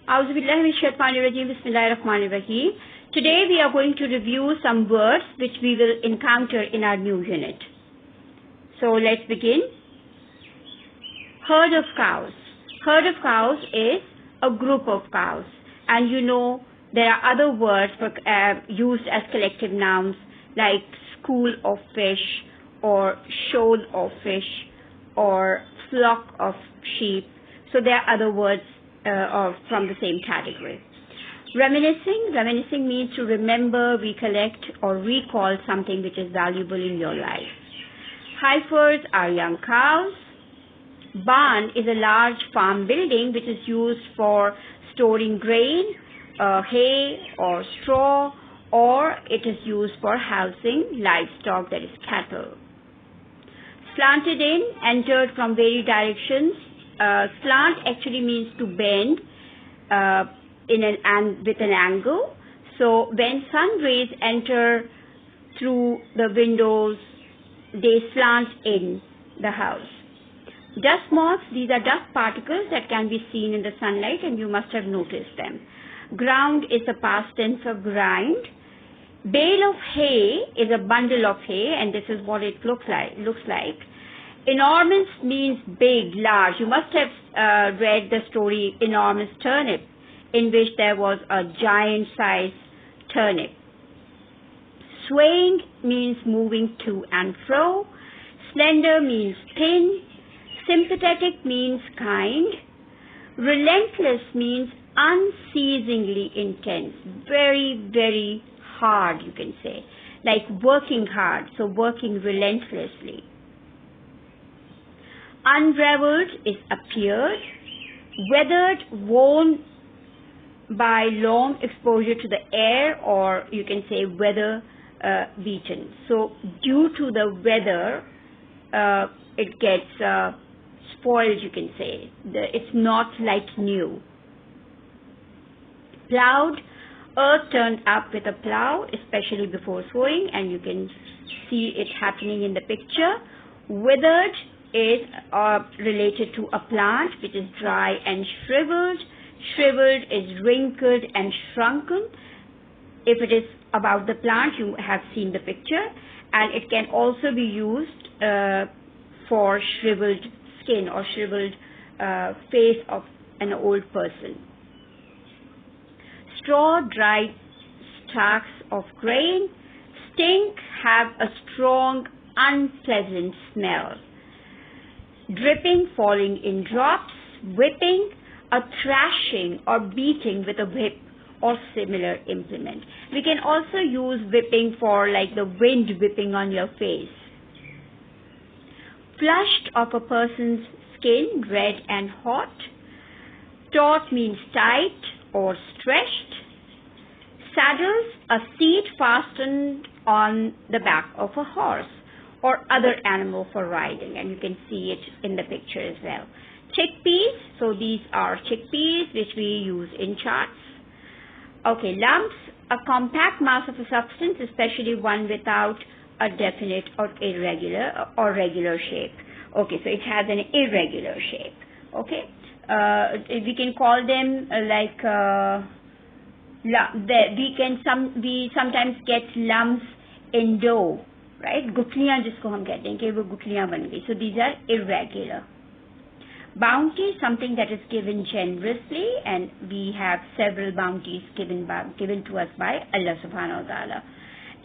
Bismillahirrahmanirrahim. Today we are going to review some words which we will encounter in our new unit. So let's begin. Herd of cows. Herd of cows is a group of cows. And you know there are other words for, used as collective nouns like school of fish or shoal of fish or flock of sheep. So there are other words from the same category. Reminiscing. Reminiscing means to remember, recollect, or recall something which is valuable in your life. Heifers are young cows. Barn is a large farm building which is used for storing grain, hay, or straw, or it is used for housing livestock, that is cattle. Slanted in, entered from varied directions. Slant actually means to bend with an angle. So when sun rays enter through the windows, they slant in the house. Dust moths, these are dust particles that can be seen in the sunlight, and you must have noticed them. Ground is the past tense of grind. Bale of hay is a bundle of hay, and this is what it looks like. Enormous means big, large. You must have read the story Enormous Turnip, in which there was a giant-sized turnip. Swaying means moving to and fro. Slender means thin. Sympathetic means kind. Relentless means unceasingly intense. Very, very hard, you can say. Like working hard, so working relentlessly. Unravelled is appeared. Weathered, worn by long exposure to the air, or you can say weather beaten. So due to the weather, it gets spoiled, you can say. It's not like new. Plowed, earth turned up with a plow, especially before sowing, and you can see it happening in the picture. Withered is related to a plant which is dry and shriveled. Shriveled is wrinkled and shrunken. If it is about the plant, you have seen the picture, and it can also be used for shriveled skin or shriveled face of an old person. Straw, dried stalks of grain. Stink, have a strong, unpleasant smell. Dripping, falling in drops. Whipping, a thrashing or beating with a whip or similar implement. We can also use whipping for like the wind whipping on your face. Flushed of a person's skin, red and hot. Taut means tight or stretched. Saddles, a seat fastened on the back of a horse or other animal for riding, and you can see it in the picture as well. Chickpeas, so these are chickpeas which we use in charts. Okay, lumps, a compact mass of a substance, especially one without a definite or irregular or regular shape. Okay, so it has an irregular shape. Okay, we can call them we sometimes get lumps in dough, right? गुठलियाँ जिसको हम कहते हैं कि वो गुठलियाँ बन गई. So these are irregular. Bounty, something that is given generously, and we have several bounties given to us by Allah subhanahu wa ta'ala.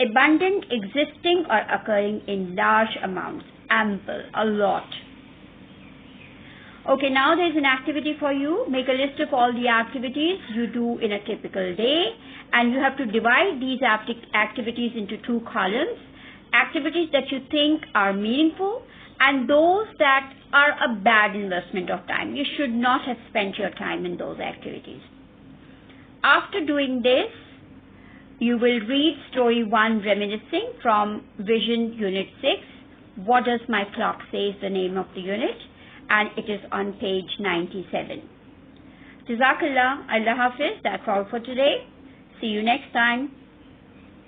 Abundant, existing or occurring in large amounts. Ample, a lot. Okay, now there's an activity for you. Make a list of all the activities you do in a typical day, and you have to divide these activities into two columns. Activities that you think are meaningful and those that are a bad investment of time. You should not have spent your time in those activities. After doing this, you will read story 1, Reminiscing, from Vision Unit 6. What Does My Clock Say is the name of the unit, and it is on page 97. Jazakallah, Allah Hafiz, that's all for today. See you next time.